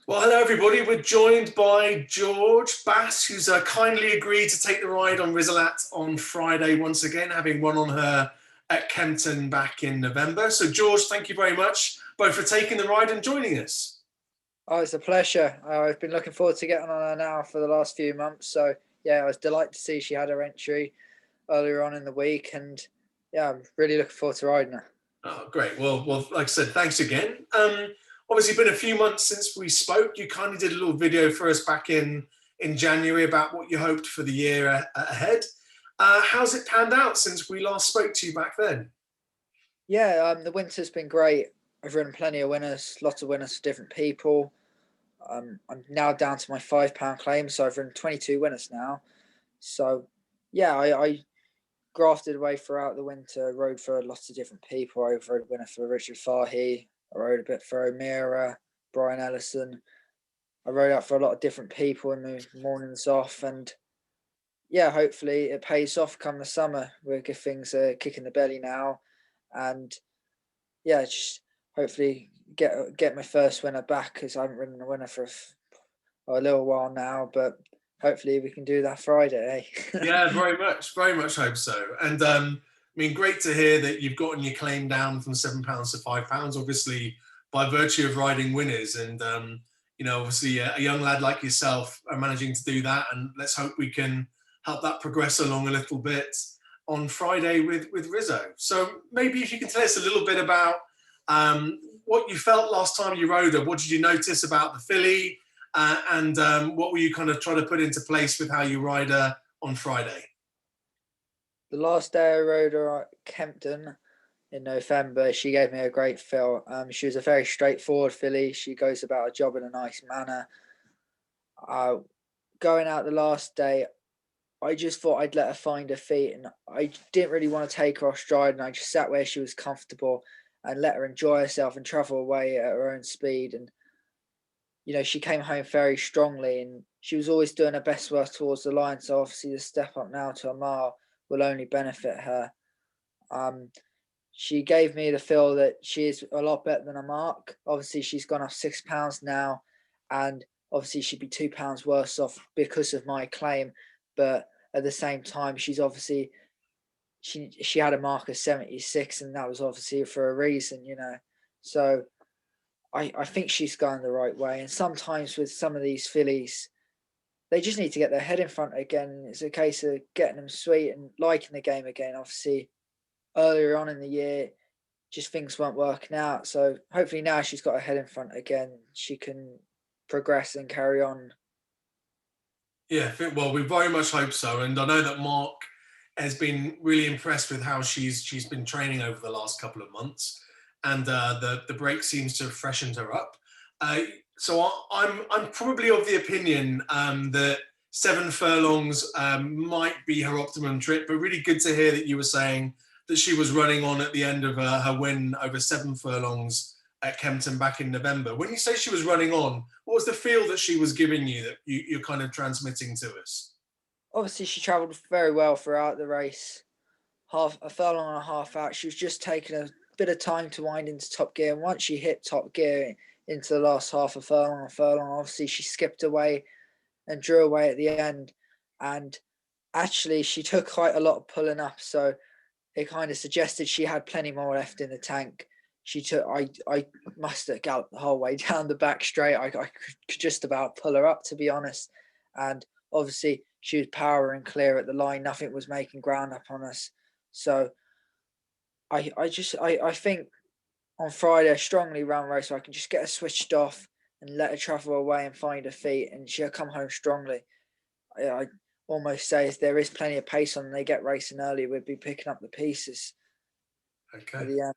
Well, hello everybody. We're joined by George Bass, who's kindly agreed to take the ride on Rizzolat on Friday once again, having won on her at Kempton back in November. So, George, thank you very much both for taking the ride and joining us. Oh, it's a pleasure. I've been looking forward to getting on her now for the last few months. So, yeah, I was delighted to see she had her entry earlier on in the week. And, yeah, I'm really looking forward to riding her. Oh, great. Well, like I said, thanks again. Obviously, been a few months since we spoke. You kindly did a little video for us back in January about what you hoped for the year ahead. How's it panned out since we last spoke to you back then? Yeah, the winter's been great. I've run plenty of winners, lots of winners for different people. I'm now down to my £5 claim, so I've run 22 winners now. So, yeah, I grafted away throughout the winter, rode for lots of different people. I rode a winner for Richard Fahey. I rode a bit for O'Meara, Brian Ellison. I rode out for a lot of different people in the mornings off, and yeah, hopefully it pays off come the summer. We'll give things a kick in the belly now, and yeah, just hopefully get my first winner back, because I haven't ridden a winner for a little while now, but hopefully we can do that Friday. Eh? Yeah, very much hope so. And I mean, great to hear that you've gotten your claim down from £7 to £5. Obviously, by virtue of riding winners, and obviously a young lad like yourself are managing to do that. And let's hope we can help that progress along a little bit on Friday with Rizzo. So maybe if you can tell us a little bit about what you felt last time you rode her. What did you notice about the filly? And what were you kind of trying to put into place with how you ride her on Friday? The last day I rode her at Kempton in November, she gave me a great feel. She was a very straightforward filly. She goes about her job in a nice manner. Uh, Going out the last day, I just thought I'd let her find her feet, and I didn't really want to take her off stride, and I just sat where she was comfortable and let her enjoy herself and travel away at her own speed. And she came home very strongly, and she was always doing her best work towards the line. So obviously the step up now to a mile will only benefit her. Um, she gave me the feel that she is a lot better than a mark. Obviously, she's gone up £6 now, and obviously she'd be £2 worse off because of my claim. But at the same time, she's obviously she had a mark of 76, and that was obviously for a reason. So I think she's going the right way. And sometimes with some of these fillies, they just need to get their head in front again. It's a case of getting them sweet and liking the game again. Obviously, earlier on in the year, just things weren't working out. So hopefully now she's got her head in front again. She can progress and carry on. Yeah, well, we very much hope so. And I know that Mark has been really impressed with how she's been training over the last couple of months, and the break seems to have freshened her up. So I'm probably of the opinion that 7 furlongs might be her optimum trip, but really good to hear that you were saying that she was running on at the end of her win over 7 furlongs at Kempton back in November. When you say she was running on, what was the feel that she was giving you that you're kind of transmitting to us? Obviously, she travelled very well throughout the race. Half a furlong and a half out, she was just taking a bit of time to wind into top gear. And once she hit top gear into the last half a furlong, obviously she skipped away and drew away at the end. And actually, she took quite a lot of pulling up, so it kind of suggested she had plenty more left in the tank. I must have galloped the whole way down the back straight. I could just about pull her up, to be honest. And obviously she was powering clear at the line. Nothing was making ground up on us. So I think on Friday a strongly run race where I can just get her switched off and let her travel away and find her feet, and she'll come home strongly. I almost say if there is plenty of pace on and they get racing early, we'd be picking up the pieces at Okay. the end.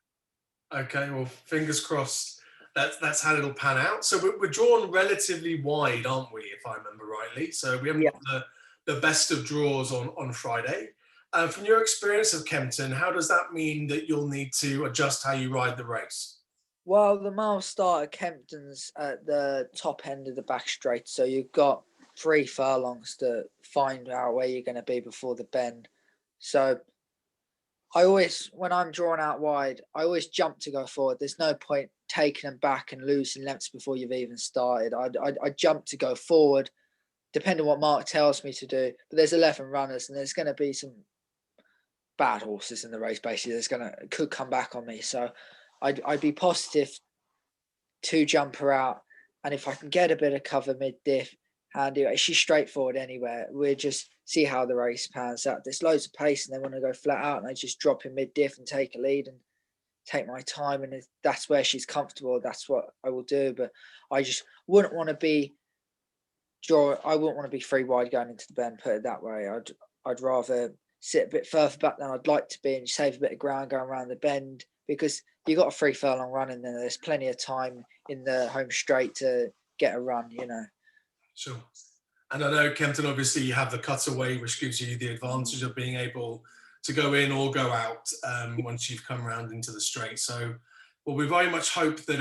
Okay. Well, fingers crossed. That's how it'll pan out. So we're drawn relatively wide, aren't we? If I remember rightly. So we haven't Yeah. got the best of draws on Friday. From your experience of Kempton, how does that mean that you'll need to adjust how you ride the race? Well, the mile start at Kempton's at the top end of the back straight, so you've got 3 furlongs to find out where you're going to be before the bend. So I always, when I'm drawn out wide, I always jump to go forward. There's no point taking them back and losing lengths before you've even started. I'd jump to go forward, depending on what Mark tells me to do. But there's 11 runners, and there's going to be some bad horses in the race. Basically, could come back on me. So I'd be positive to jump her out, and if I can get a bit of cover mid diff, handy. She's straightforward anywhere. We'll just see how the race pans out. There's loads of pace, and they want to go flat out, and I just drop in mid diff and take a lead and take my time. And if that's where she's comfortable, that's what I will do. But I just wouldn't want to be I wouldn't want to be free wide going into the bend. Put it that way. I'd rather sit a bit further back than I'd like to be and save a bit of ground going around the bend, because you got a 3 furlong run and then there's plenty of time in the home straight to get a run, you know. Sure. And I know, Kempton, obviously you have the cutaway, which gives you the advantage of being able to go in or go out once you've come around into the straight. So, well, we very much hope that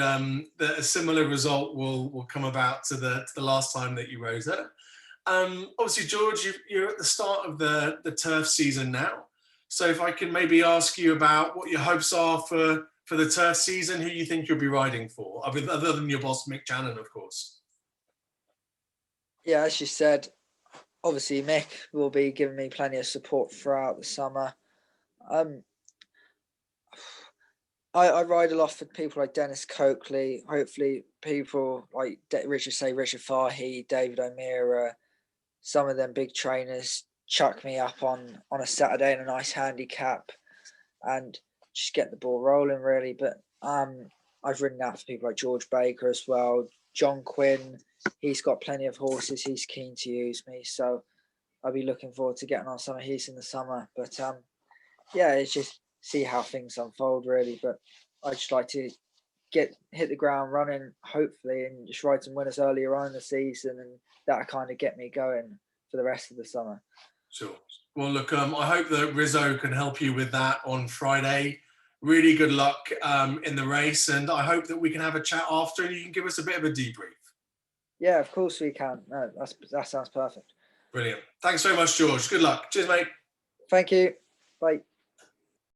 that a similar result will come about to the last time that you rode her. Obviously, George, you're at the start of the turf season now. So if I can maybe ask you about what your hopes are for the turf season, who you think you'll be riding for, other than your boss, Mick Channon, of course. Yeah, as you said, obviously Mick will be giving me plenty of support throughout the summer. I ride a lot for people like Dennis Coakley. Hopefully, people like Richard Fahey, David O'Meara, some of them big trainers chuck me up on a Saturday in a nice handicap and just get the ball rolling, really. But I've ridden out for people like George Baker as well. John Quinn, he's got plenty of horses. He's keen to use me, so I'll be looking forward to getting on some of his in the summer. But yeah, it's just see how things unfold, really. But I just like to hit the ground running, hopefully, and just ride some winners earlier on in the season, and that'll kind of get me going for the rest of the summer. Sure. Well, look, I hope that Rizzo can help you with that on Friday. Really good luck in the race, and I hope that we can have a chat after and you can give us a bit of a debrief. Yeah, of course we can. No, that sounds perfect. Brilliant. Thanks very much, George. Good luck. Cheers, mate. Thank you. Bye.